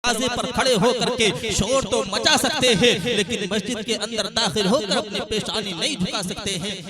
دروازے پر کھڑے ہو کر کے شور تو مچا سکتے ہیں، لیکن مسجد کے اندر داخل ہو کر اپنی پیشانی نہیں جھکا سکتے ہیں۔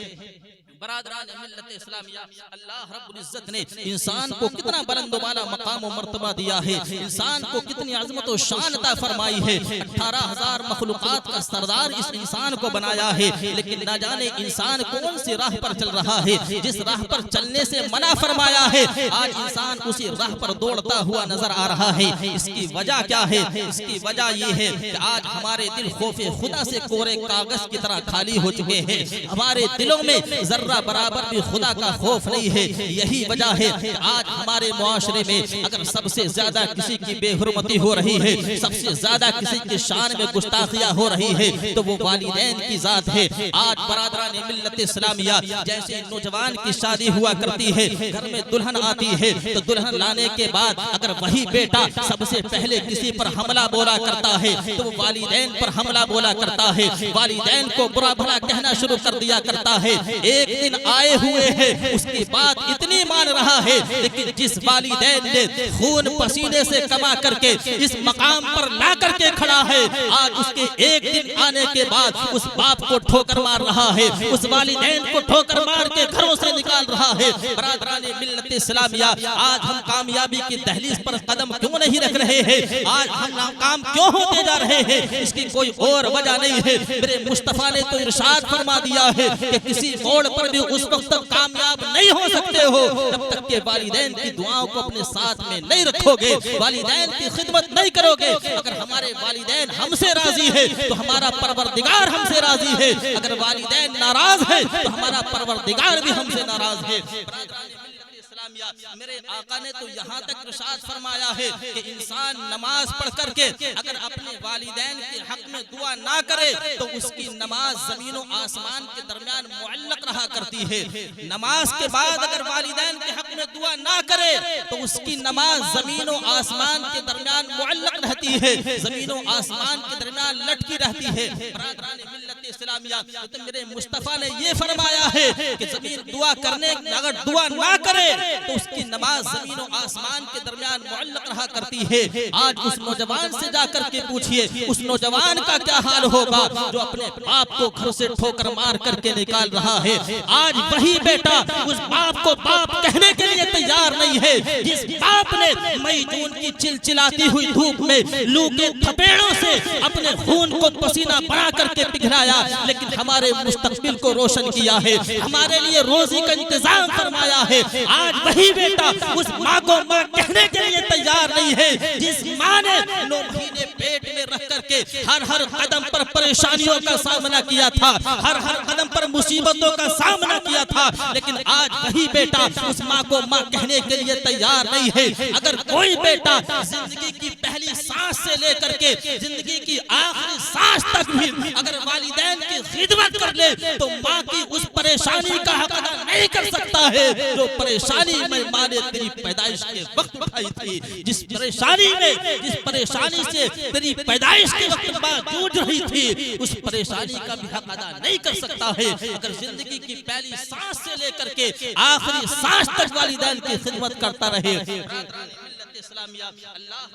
برادران ملت اسلامیہ، اللہ رب العزت نے انسان کو کتنا بلند و بالا مقام و مرتبہ دیا ہے، انسان کو کتنی عظمت و شان عطا فرمائی ہے، 18,000 مخلوقات کا سردار اس انسان کو بنایا ہے، لیکن نہ جانے انسان کون سی راہ پر چل رہا ہے، جس راہ پر چلنے سے منع فرمایا ہے آج انسان اسی راہ پر دوڑتا ہوا نظر آ رہا ہے۔ اس کی وجہ کیا ہے؟ اس کی وجہ یہ ہے کہ آج ہمارے دل خوف خدا سے کورے کاغذ کی طرح خالی ہو چکے ہیں، ہمارے دلوں میں ذرہ برابر بھی خدا کا خوف نہیں ہے۔ یہی وجہ ہے کہ آج ہمارے معاشرے میں اگر سب سے زیادہ کسی کی بے حرمتی ہو رہی ہے، سب سے زیادہ کسی کی شان میں گستاخیاں ہو رہی ہے تو وہ والدین کی ذات ہے۔ آج برادران ملت اسلامیہ، جیسے نوجوان کی شادی ہوا کرتی ہے، گھر میں دلہن آتی ہے تو دلہن لانے کے بعد اگر وہی بیٹا سب سے پہلے کسی پر حملہ بولا کرتا ہے تو وہ والدین پر حملہ بولا کرتا ہے، والدین کو برا بھلا کہنا شروع کر دیا کرتا ہے۔ ایک دن آئے ہوئے ہیں، اس کی بات اتنی مان رہا ہے، لیکن جس والدین نے خون پسینے سے کما کر کے اس مقام پر لا کر کے کھڑا ہے، آج اس کے ایک دن آنے کے بعد اس باپ کو ٹھوکر مار رہا ہے، اس والدین کو ٹھوکر مار کے گھروں سے نکال رہا ہے۔ برادران ملت اسلامیہ، آج ہم کامیابی کی دہلیز پر قدم کیوں نہیں رکھ رہے ہیں؟ آج ہم ناکام کیوں ہوتے جا رہے ہیں؟ اس کی کوئی اور وجہ نہیں ہے۔ میرے مصطفیٰ نے تو ارشاد فرما دیا ہے کہ کسی موڑ پر بھی اس وقت تک کامیاب نہیں ہو سکتے ہو جب تک کہ والدین کی دعاؤں کو اپنے ساتھ میں نہیں رکھو گے، والدین کی خدمت نہیں کرو گے۔ اگر ہمارے والدین ہم سے راضی ہے تو ہمارا پروردگار ہم سے راضی ہے، اگر والدین ناراض ہے تو ہمارا پروردگار بھی ہم سے ناراض ہے۔ میرے آقا نے تو یہاں تک ارشاد فرمایا ہے کہ انسان نماز پڑھ کر کے اگر اپنے والدین کے حق میں دعا نہ کرے تو اس کی نماز زمین و آسمان کے درمیان معلق رہا کرتی ہے۔ نماز کے بعد اگر والدین کے حق میں دعا نہ کرے تو اس کی نماز زمین و آسمان کے درمیان معلق رہتی ہے، زمین و آسمان کے درمیان لٹکی رہتی ہے۔ برادران ملت اسلامیہ، تو میرے مصطفیٰ نے یہ فرمایا ہے کہ زمین دعا کرنے اگر دعا نہ کرے تو اس کی نماز زمین و آسمان کے درمیان معلق رہا کرتی ہے۔ آج اس نوجوان سے جا کر کے پوچھئے اس نوجوان کا کیا حال ہوگا جو اپنے باپ کو گھر سے ٹھوکر مار کر کے نکال رہا ہے۔ آج وہی بیٹا اس باپ کو باپ کہنے کے لیے تیار نہیں ہے، جس باپ نے مئی جون کی چلچلاتی ہوئی دھوپ میں لو کے تھپیڑوں سے اپنے خون کو پسینہ بنا کر کے پگھلایا، لیکن ہمارے مستقبل کو روشن کیا ہے، ہمارے لیے روزی کا انتظام فرمایا ہے۔ آج وہی بیٹا اس ماں کو ماں کہنے کے لیے تیار نہیں ہے، جس ماں نے 9 مہینے پیٹ میں رکھ کر کے ہر قدم پر پریشانیوں کا سامنا کیا تھا، ہر قدم پر مصیبتوں کا سامنا کیا تھا، لیکن آج وہی بیٹا اس ماں کو ماں کہنے کے لیے تیار نہیں ہے۔ اگر کوئی بیٹا زندگی کی پہلی سانس سے لے کر کے زندگی کی آخری سانس تک بھی اگر والدین کی خدمت کر لے تو ماں کی اس پریشانی کا حق ادا نہیں کر سکتا ہے جو پریشانی میں ماں نے تیری پیدائش کے وقت اٹھائی تھی، جس پریشانی سے تیری پیدائش کے وقت ماں جوجھ رہی تھی، اس پریشانی کا بھی حق ادا نہیں کر سکتا ہے۔ اگر زندگی کی پہلی سانس سے لے کر کے آخری سانس تک والدین کی خدمت کرتا رہے۔ اللہ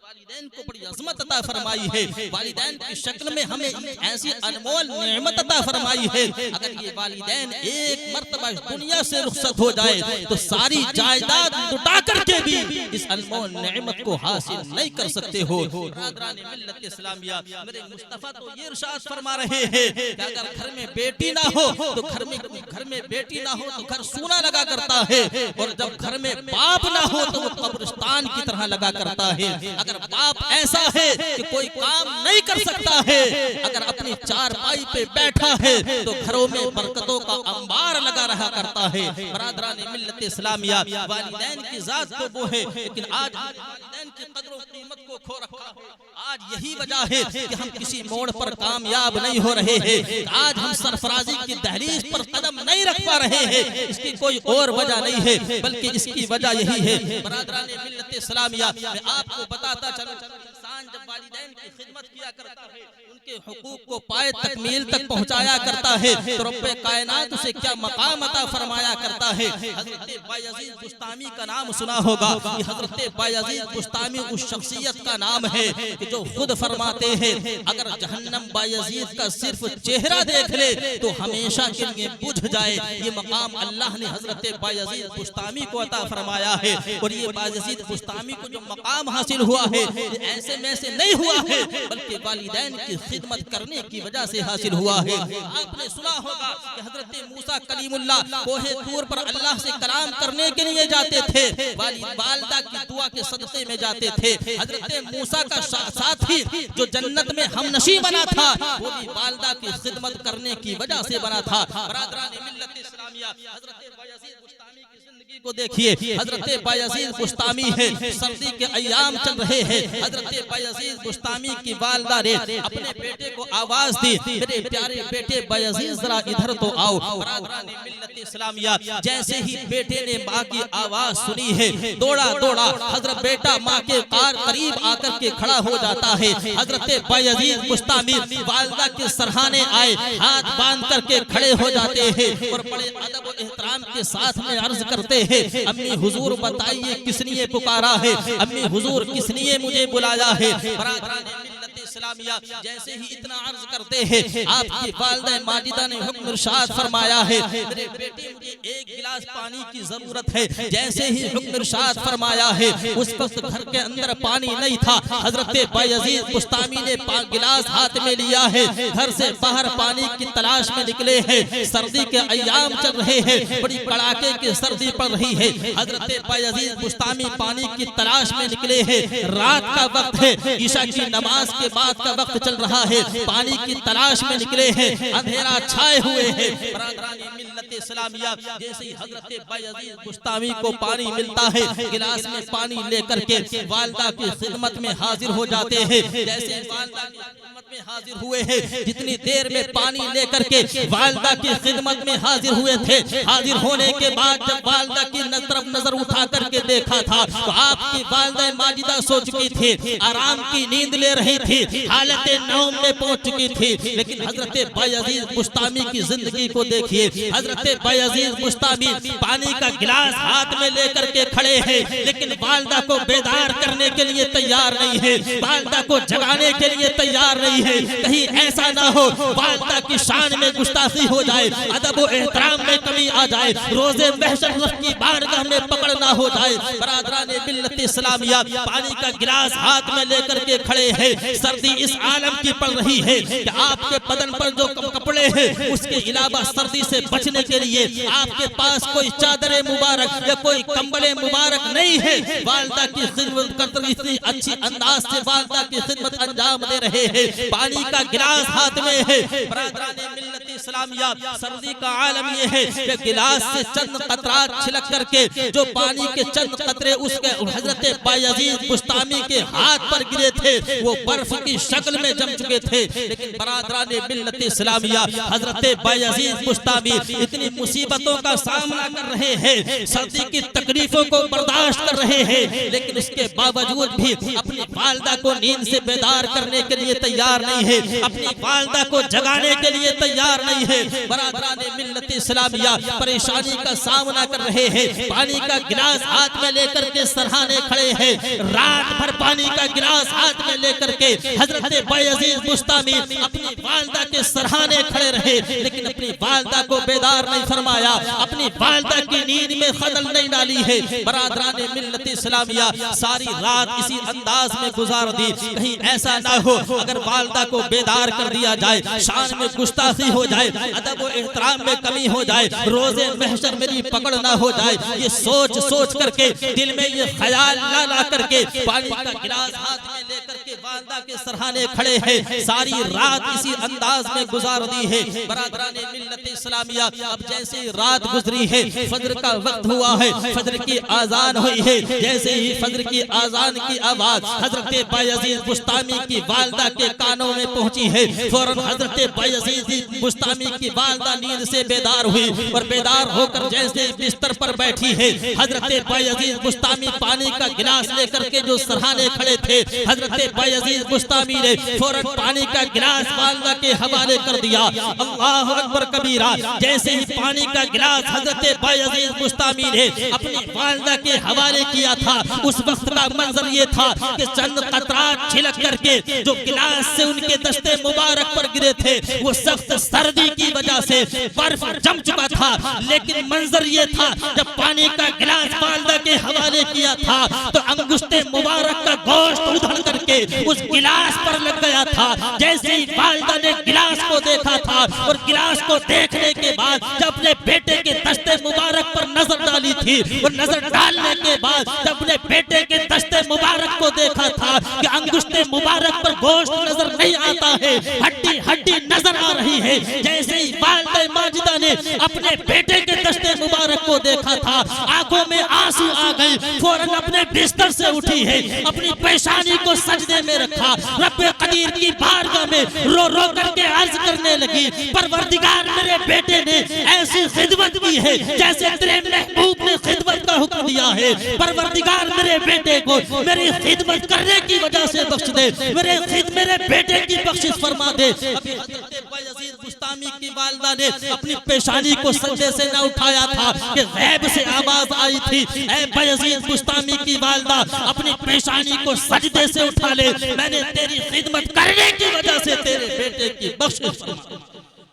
والدین کو بڑی عظمت عطا فرمائی ہے، والدین کی شکل میں ہمیں ایسی انمول نعمت عطا فرمائی ہے۔ اگر یہ والدین ایک مرتبہ دنیا سے رخصت ہو جائے تو ساری جائیداد لٹا کر کے بھی اس انمول نعمت کو حاصل نہیں کر سکتے ہو۔ برادران ملت اسلامیہ، میرے مصطفیٰ تو یہ ارشاد فرما رہے ہیں کہ اگر گھر میں بیٹی نہ ہو تو گھر میں بیٹی نہ ہو تو گھر سونا لگا کرتا ہے، اور جب گھر میں باپ نہ ہو تو وہ قبرستان کی طرح لگا کرتا ہے۔ اگر باپ ایسا ہے کہ کوئی کام نہیں کر سکتا ہے، اگر اپنی چارپائی پہ بیٹھا ہے تو گھروں میں برکتوں کا انبار لگا رہا کرتا ہے۔ برادران ملت اسلامیہ، والدین کی ذات تو وہ ہے، لیکن آج والدین کی قدر و قیمت کو کھو رکھا ہے۔ آج یہی وجہ ہے کہ ہم کسی موڑ پر کامیاب نہیں ہو رہے ہیں، آج ہم سرفرازی کی دہلیز پر قدم نہیں رکھ پا رہے ہیں۔ اس کی کوئی اور وجہ نہیں ہے، بلکہ اس کی وجہ یہی ہے۔ برادران ملت اسلامیہ، میں آپ کو بتاتا بتاتا چلوں انسان جب والدین کی خدمت کیا کرتا ہے ان کے حقوق کو پائے تکمیل تک پہنچایا کرتا ہے تو رب کائنات اسے کیا مقام عطا فرمایا کرتا ہے. حضرت بایزید بسطامی کا نام سنا ہوگا. یہ حضرت بایزید بسطامی اس شخصیت کا نام ہے کہ جو خود فرماتے ہیں اگر جہنم بایزید کا صرف چہرہ دیکھ لے تو ہمیشہ کے لیے بجھ جائے. یہ مقام اللہ نے حضرت بایزید بسطامی کو عطا فرمایا ہے. اور یہ بایزید بسطامی کو جو مقام حاصل ہوا ہے یہ ایسے میں سے نہیں ہوا ہے بلکہ والدین کی خدمت کرنے کی وجہ سے حاصل ہوا ہے. آپ نے سنا ہوگا کہ حضرت موسیٰ کلیم اللہ کوہ طور پر اللہ سے کلام کرنے کے لیے جاتے تھے, والدہ کی دعا کے صدقے میں جاتے تھے. حضرت موسیٰ کا ساتھی جو جنت میں ہم نشیں بنا تھا وہ بھی والدہ کی خدمت کرنے کی وجہ سے بنا تھا. برادران ملت اسلامیہ حضرت بایزید بسطامی کی زندگی کو دیکھیے. حضرت بایزید بسطامی ہے, سردی کے ایام چل رہے ہیں. حضرت بایزید بسطامی کی والدہ نے اپنے بیٹے کو آواز دی, میرے پیارے بیٹے بایزید ذرا ادھر تو آؤ. برادران ملت اسلامیہ جیسے ہی بیٹے نے ماں کی آواز سنی ہے دوڑا دوڑا حضرت بیٹا ماں کے قریب آ کر کے کھڑا ہو جاتا ہے. حضرت بایزید بسطامی والدہ کے سرہانے آئے, ہاتھ باندھ کر کے کھڑے ہو جاتے ہیں اور بڑے ادب و احترام کے ساتھ میں عرض کرتے ہیں امی حضور بتائیے کس نے پکارا ہے, امی حضور کس نے مجھے بلایا ہے. برادران ملت اسلامیہ جیسے ہی اتنا عرض کرتے ہیں آپ کی والدہ ماجدہ نے حکم ارشاد فرمایا ہے میرے بیٹے مجھے ایک گلاس پانی کی ضرورت ہے. جیسے ہی حکم ارشاد فرمایا ہے اس وقت گھر کے اندر پانی نہیں تھا. حضرت بایزید بسطامی نے گلاس ہاتھ میں لیا ہے, گھر سے باہر پانی کی تلاش میں نکلے ہیں. سردی کے ایام چل رہے ہیں, بڑی کڑاکے کی سردی پڑ رہی ہے. حضرت بایزید بسطامی پانی کی تلاش میں نکلے ہیں. رات کا وقت ہے, عشاء کی نماز کے بعد کا وقت چل رہا ہے. پانی کی تلاش میں نکلے ہیں, اندھیرا چھائے ہوئے ہیں. برادران ملت اسلامیہ جیسے ہی حضرت بایزید بسطامی کو پانی ملتا ہے گلاس میں پانی لے کر کے والدہ کی خدمت میں حاضر ہو جاتے ہیں. جیسے والدہ کی خدمت میں حاضر ہوئے ہیں, جتنی دیر میں پانی لے کر کے والدہ کی خدمت میں حاضر ہوئے تھے, حاضر ہونے کے بعد جب والدہ کی طرف نظر اٹھا کر کے دیکھا تھا تو آپ کی والدہ ماجدہ سو چکی تھی, آرام کی نیند لے رہی تھی, حالت نوم میں پہنچ چکی تھی. لیکن حضرت بایزید بسطامی کی زندگی کو دیکھیے. حضرت بایزید بسطامی پانی کا گلاس ہاتھ میں لے کر کے کھڑے ہیں لیکن والدہ کو بیدار کرنے کے لیے تیار نہیں ہے, والدہ کو جگانے کے لیے تیار نہیں ہے. کہیں ایسا نہ ہو والدہ کی شان میں گستاخی ہو جائے, ادب و احترام میں کمی آ جائے, روزے محشر کی بارگاہ میں پکڑ نہ ہو جائے. برادران ملت اسلامیہ پانی کا گلاس ہاتھ میں لے کر کے کھڑے ہیں. سردی اس عالم کی پڑ رہی ہے کہ آپ کے بدن پر جو کپڑے ہیں اس کے علاوہ سردی سے بچنے کے لیے آپ کے پاس کوئی چادر مبارک یا کوئی کمبل مبارک نہیں ہے. والدہ کی خدمت کرتے اتنی اچھی انداز سے والدہ کی خدمت انجام دے رہے ہیں, پانی کا گلاس ہاتھ میں ہے. برادران ملت اسلامیہ سردی کا عالم یہ ہے کہ گلاس سے چند قطرات چھلک کر کے جو پانی کے چند قطرے اس کے حضرت بایزید بسطامی کے ہاتھ پر گرے تھے وہ برف کی شکل میں جم چکے تھے. لیکن برادران ملت اسلامیہ حضرت بایزید بسطامی اتنی مصیبتوں کا سامنا کر رہے ہیں, سردی کی تکلیفوں کو برداشت کر رہے ہیں, لیکن اس کے باوجود بھی اپنی والدہ کو نیند سے بیدار کرنے کے لیے تیار نہیں ہے, اپنی والدہ کو جگانے کے لیے تیار نہیں ہے. برادران ملت اسلامیہ پریشانی کا سامنا کر رہے ہیں, پانی کا گلاس ہاتھ میں لے کر کے سرہانے کھڑے ہیں. رات بھر پانی کا گلاس ہاتھ میں لے کر کے حضرت بایزید بسطامی اپنی والدہ کے سرہانے کھڑے رہے لیکن اپنی والدہ کو بیدار نہیں فرمایا, اپنی والدہ کی نیند میں خلل نہیں ڈالی ہے. برادران ملت اسلامیہ ساری رات اسی انداز میں گزار دی. کہیں ایسا نہ ہو اگر والدہ کو بیدار کر دیا جائے, شان میں گستاخی ہو جائے, ادب و احترام میں کمی ہو جائے, روزے محشر میری پکڑ نہ ہو جائے. یہ سوچ سوچ کر کے دل میں یہ خیال لا کر کے پانی کا گلاس ہاتھ میں لے کر کے والدہ کے سرہانے کھڑے ہیں، ساری رات اسی انداز میں گزار دی ہے۔ برادران ملت اسلامیہ، اب جیسے رات گزری ہے، فجر کا وقت ہوا ہے، فجر کی آذان ہوئی ہے، جیسے ہی فجر کی آذان کی آواز حضرت بایزید بسطامی کی والدہ کے کانوں میں پہنچی ہے، فوراً حضرت بایزید بسطامی کی والدہ نیند سے بیدار ہوئی اور بیدار ہو کر جیسے بستر پر بیٹھی ہے، حضرت بایزید بسطامی پانی کا گلاس لے کر کے جو سرہانے کھڑے تھے، حضرت بایزید بسطامی نے فوراً پانی کا گلاس والدہ کے حوالے کر دیا۔ اللہ اکبر کبیرہ، جیسے ہی پانی کا گلاس حضرت بایزید بسطامی نے اپنی والدہ کے حوالے کیا تھا، اس وقت کا منظر یہ تھا کہ چند قطرات چھلک کر کے جو گلاس سے ان کے دست مبارک پر گرے تھے، وہ سخت سردی کی وجہ سے برف جم چکا تھا، لیکن منظر یہ تھا جب پانی کا گلاس والدہ کے حوالے کیا تھا تو انگشت مبارک کا گوشت ادھڑ کر کے اس گلاس پر لگ گیا تھا۔ جیسے ہی والدہ نے گلاس کو دیکھا تھا اور گلاس کو دیکھنے کے بعد جب اپنے بیٹے کے دست مبارک پر نظر ڈالی تھی اور نظر ڈالنے کے بعد جب اپنے بیٹے کے دست مبارک کو دیکھا تھا کہ انگشت مبارک پر گوشت نظر نہیں آتا ہے، ہڈی ہڈی نظر آ رہی ہے، جیسے ہی والدہ ماجدہ نے اپنے بیٹے کے دست مبارک کو دیکھا تھا، آنکھوں میں آنسو آ گئے، فوراً اپنے بستر سے اٹھی ہے، اپنی پیشانی کو سجدے میں رکھا، رب قدیر کی بارگاہ میں رو رو کر کے عرض کرنے لگی، پروردگار میرے بیٹے نے ایسی خدمت کی ہے جیسے تیرے محبوب نے خدمت کا حکم دیا ہے، پروردگار میرے بیٹے کو میری خدمت کرنے کی وجہ سے بخش دے، میرے بیٹے کی بخشش فرما دے۔ ابھی حضرت بایزید بسطامی کی والدہ نے اپنی پیشانی کو سجدے سے نہ اٹھایا تھا کہ غیب سے آواز آئی تھی، اے بایزید بسطامی کی والدہ اپنی پیشانی کو سجدے سے اٹھا لے، میں نے تیری خدمت کرنے کی وجہ سے تیرے بیٹے کی بخشش فرما۔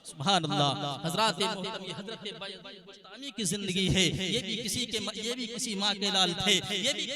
سبحان اللہ۔ حضرات محترم، یہ حضرت بایزید بسطامی کی زندگی ہے، یہ بھی کسی ماں کے لال تھے، یہ بھی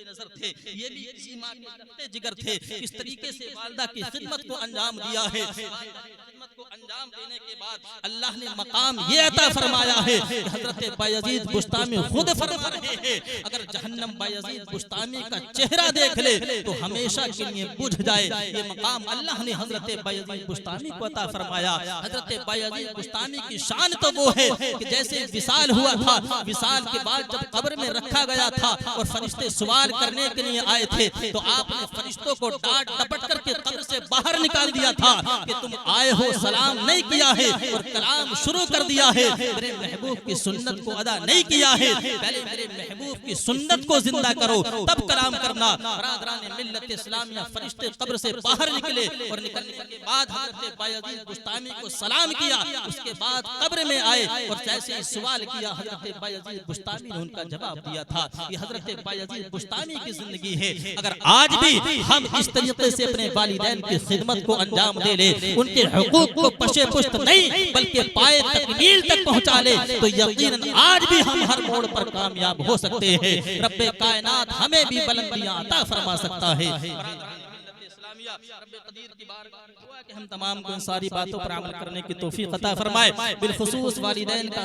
نظر تھے، یہ بھی کسی ماں کے رخت جگر تھے، اس طریقے سے والدہ کی خدمت کو انجام دیا ہے۔ خدمت کو انجام دینے کے بعد اللہ نے مقام یہ عطا فرمایا ہے کہ حضرت بایزید بسطامی خود فرما رہے ہیں اگر جہنم بایزید بسطامی کا چہرہ دیکھ لے تو ہمیشہ کے لیے بجھ جائے۔ یہ مقام اللہ نے حضرت بایزید بسطامی کو عطا فرمایا۔ حضرت بایزید بسطامی کی شان تو وہ ہے کہ جیسے وصال ہوا تھا، وصال کے بعد جب قبر میں رکھا گیا تھا اور فرشتے سوال کرنے کے لیے آئے تھے تو آپ نے فرشتوں کو ڈانٹ ڈپٹ کر کے قبر سے باہر نکال دیا تھا کہ تم آئے ہو، سلام نہیں کیا ہے اور کلام شروع کر دیا ہے، میرے محبوب کی سنت کو ادا نہیں کیا ہے، پہلے میرے محبوب کی سنت کو زندہ کرو تب کلام کرنا۔ برادران ملت اسلامیہ، فرشتے قبر سے باہر نکلے اور نکلنے کے بعد حضرت بایزید بسطامی کو سلام کیا، اس کے بعد قبر میں آئے اور جیسے ہی سوال کیا حضرت بایزید بسطامی نے ان کا جواب دیا تھا۔ یہ حضرت بایزید بسطامی کی زندگی ہے۔ اگر آج بھی ہم اس طریقے سے اپنے والدین کی خدمت کو انجام دے لیں، ان کے حقوق کو پشے پشت نہیں بلکہ پائے تکمیل تک پہنچا لے تو یقیناً آج بھی ہم ہر موڑ پر کامیاب ہو سکتے ہیں۔ رب کائنات ہمیں بھی بلندیاں عطا فرما سکتا ہے۔ رب قدیر کی بارگاہ میں دعا کہ ہم تمام کو ان ساری باتوں پر عمل کرنے کی توفیق عطا فرمائے، بالخصوص والدین کا